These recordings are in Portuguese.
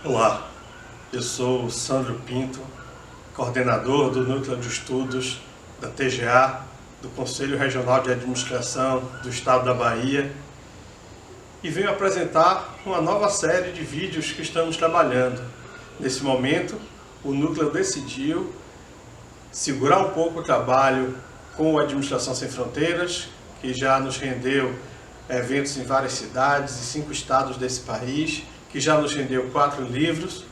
Olá, eu sou Sandro Pinto, coordenador do Núcleo de Estudos da TGA, do Conselho Regional de Administração do Estado da Bahia, e venho apresentar uma nova série de vídeos que estamos trabalhando. Nesse momento, o Núcleo decidiu segurar um pouco o trabalho com a Administração Sem Fronteiras, que já nos rendeu eventos em várias cidades e 5 estados desse país, que já nos rendeu 4 livros,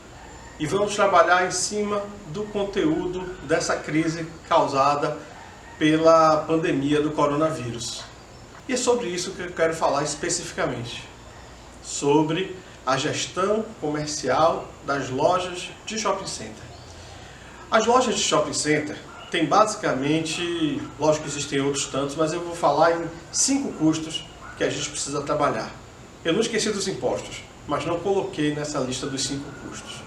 e vamos trabalhar em cima do conteúdo dessa crise causada pela pandemia do coronavírus. E é sobre isso que eu quero falar especificamente, sobre a gestão comercial das lojas de shopping center. As lojas de shopping center têm basicamente, lógico que existem outros tantos, mas eu vou falar em 5 custos que a gente precisa trabalhar. Eu não esqueci dos impostos, mas não coloquei nessa lista dos 5 custos.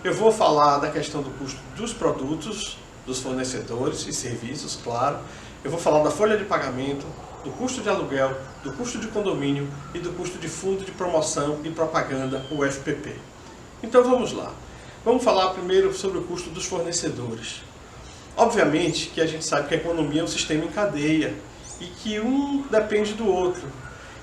Eu vou falar da questão do custo dos produtos, dos fornecedores e serviços, claro. Eu vou falar da folha de pagamento, do custo de aluguel, do custo de condomínio e do custo de fundo de promoção e propaganda, o FPP. Então vamos lá. Vamos falar primeiro sobre o custo dos fornecedores. Obviamente que a gente sabe que a economia é um sistema em cadeia e que um depende do outro.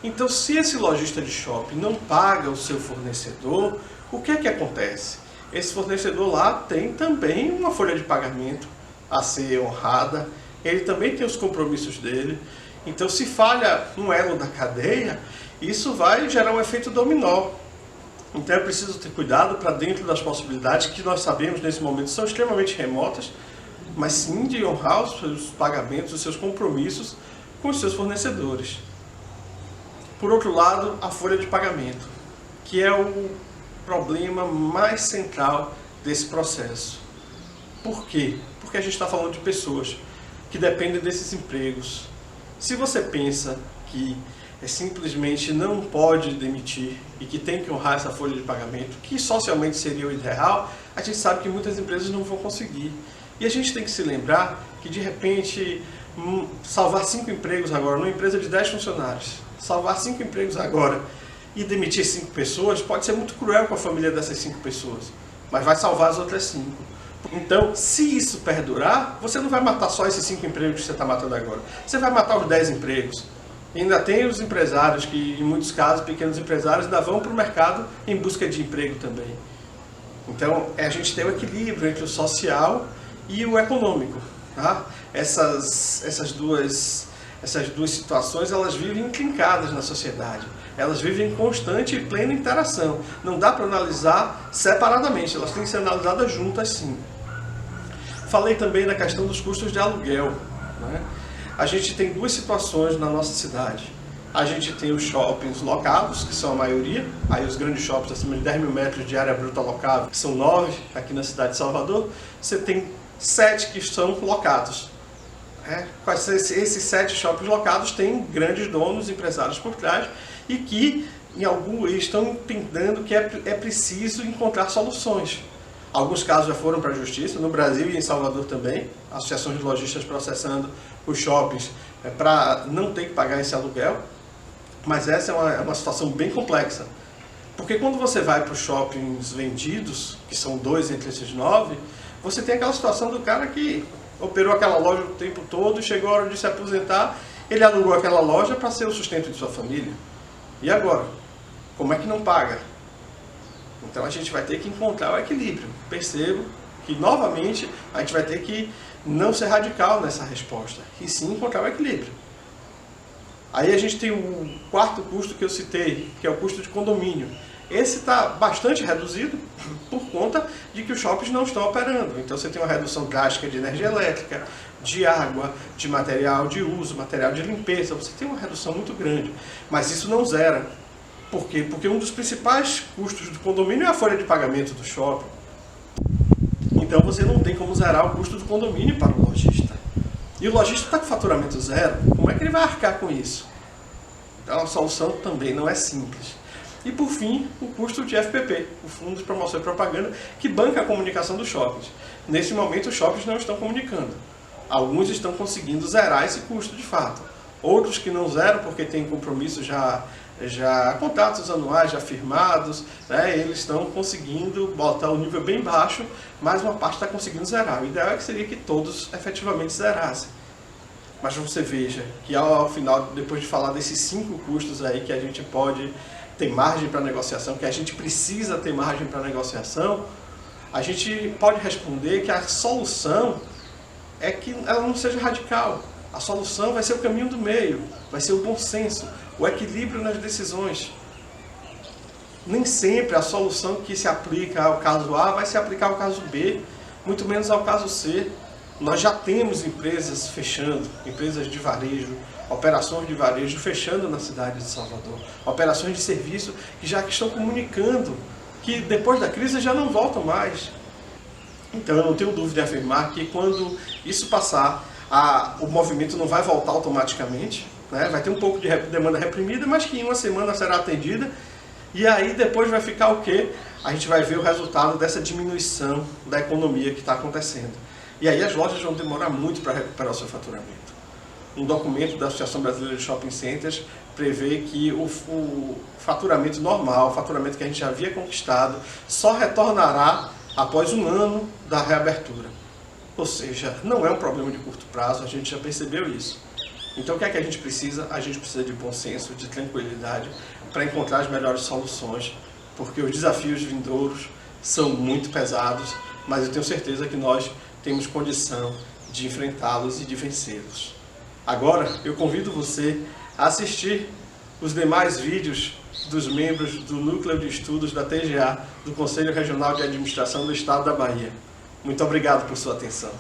Então, se esse lojista de shopping não paga o seu fornecedor, o que é que acontece? Esse fornecedor lá tem também uma folha de pagamento a ser honrada, ele também tem os compromissos dele. Então, se falha um elo da cadeia, isso vai gerar um efeito dominó. Então, é preciso ter cuidado para dentro das possibilidades que nós sabemos nesse momento são extremamente remotas, mas sim de honrar os seus pagamentos, os seus compromissos com os seus fornecedores. Por outro lado, a folha de pagamento, que é o problema mais central desse processo. Por quê? Porque a gente está falando de pessoas que dependem desses empregos. Se você pensa que simplesmente não pode demitir e que tem que honrar essa folha de pagamento, que socialmente seria o ideal, a gente sabe que muitas empresas não vão conseguir. E a gente tem que se lembrar que, de repente, salvar 5 empregos agora numa empresa de 10 funcionários, salvar 5 empregos agora e demitir 5 pessoas pode ser muito cruel com a família dessas 5 pessoas, mas vai salvar as outras 5. Então, se isso perdurar, você não vai matar só esses 5 empregos que você está matando agora, você vai matar os 10 empregos. E ainda tem os empresários que, em muitos casos, pequenos empresários, ainda vão para o mercado em busca de emprego também. Então, a gente tem um equilíbrio entre o social e o econômico. Tá? Essas duas situações, elas vivem intrincadas na sociedade. Elas vivem em constante e plena interação. Não dá para analisar separadamente, elas têm que ser analisadas juntas sim. Falei também da questão dos custos de aluguel. Né? A gente tem 2 situações na nossa cidade. A gente tem os shoppings locados, que são a maioria, aí os grandes shoppings acima de 10 mil metros de área bruta locável, que são 9 aqui na cidade de Salvador. Você tem 7 que são locados. Esses 7 shoppings locados têm grandes donos, empresários por trás e que em alguns estão entendendo que é preciso encontrar soluções. Alguns casos já foram para a justiça, no Brasil e em Salvador também, associações de lojistas processando os shoppings para não ter que pagar esse aluguel, mas essa é uma situação bem complexa. Porque quando você vai para os shoppings vendidos, que são 2 entre esses 9, você tem aquela situação do cara que operou aquela loja o tempo todo, chegou a hora de se aposentar, ele alugou aquela loja para ser o sustento de sua família. E agora? Como é que não paga? Então a gente vai ter que encontrar o equilíbrio. Percebo que, novamente, a gente vai ter que não ser radical nessa resposta, e sim encontrar o equilíbrio. Aí a gente tem o 4º custo que eu citei, que é o custo de condomínio. Esse está bastante reduzido por conta de que os shoppings não estão operando. Então você tem uma redução drástica de energia elétrica, de água, de material de uso, material de limpeza. Você tem uma redução muito grande. Mas isso não zera. Por quê? Porque um dos principais custos do condomínio é a folha de pagamento do shopping. Então você não tem como zerar o custo do condomínio para o lojista. E o lojista está com faturamento zero. Como é que ele vai arcar com isso? Então a solução também não é simples. E por fim, o custo de FPP, o Fundo de Promoção e Propaganda, que banca a comunicação dos shoppings. Nesse momento os shoppings não estão comunicando. Alguns estão conseguindo zerar esse custo de fato. Outros que não zeram porque têm compromissos já contratos anuais já firmados, né? Eles estão conseguindo botar o nível bem baixo, mas uma parte está conseguindo zerar. O ideal seria que todos efetivamente zerassem. Mas você veja que ao final, depois de falar desses 5 custos aí que a gente pode ter margem para negociação, que a gente precisa ter margem para negociação, a gente pode responder que a solução é que ela não seja radical. A solução vai ser o caminho do meio, vai ser o bom senso, o equilíbrio nas decisões. Nem sempre a solução que se aplica ao caso A vai se aplicar ao caso B, muito menos ao caso C. Nós já temos empresas fechando, empresas de varejo, operações de varejo fechando na cidade de Salvador, operações de serviço que já estão comunicando que depois da crise já não voltam mais. Então eu não tenho dúvida em afirmar que quando isso passar, o movimento não vai voltar automaticamente, né? Vai ter um pouco de demanda reprimida, mas que em uma semana será atendida. E aí depois vai ficar o quê? A gente vai ver o resultado dessa diminuição da economia que está acontecendo. E aí as lojas vão demorar muito para recuperar o seu faturamento. Um documento da Associação Brasileira de Shopping Centers prevê que o faturamento normal, o faturamento que a gente já havia conquistado, só retornará após um ano da reabertura. Ou seja, não é um problema de curto prazo, a gente já percebeu isso. Então o que é que a gente precisa? A gente precisa de bom senso, de tranquilidade, para encontrar as melhores soluções, porque os desafios vindouros são muito pesados, mas eu tenho certeza que nós temos condição de enfrentá-los e de vencê-los. Agora, eu convido você a assistir os demais vídeos dos membros do Núcleo de Estudos da TGA, do Conselho Regional de Administração do Estado da Bahia. Muito obrigado por sua atenção.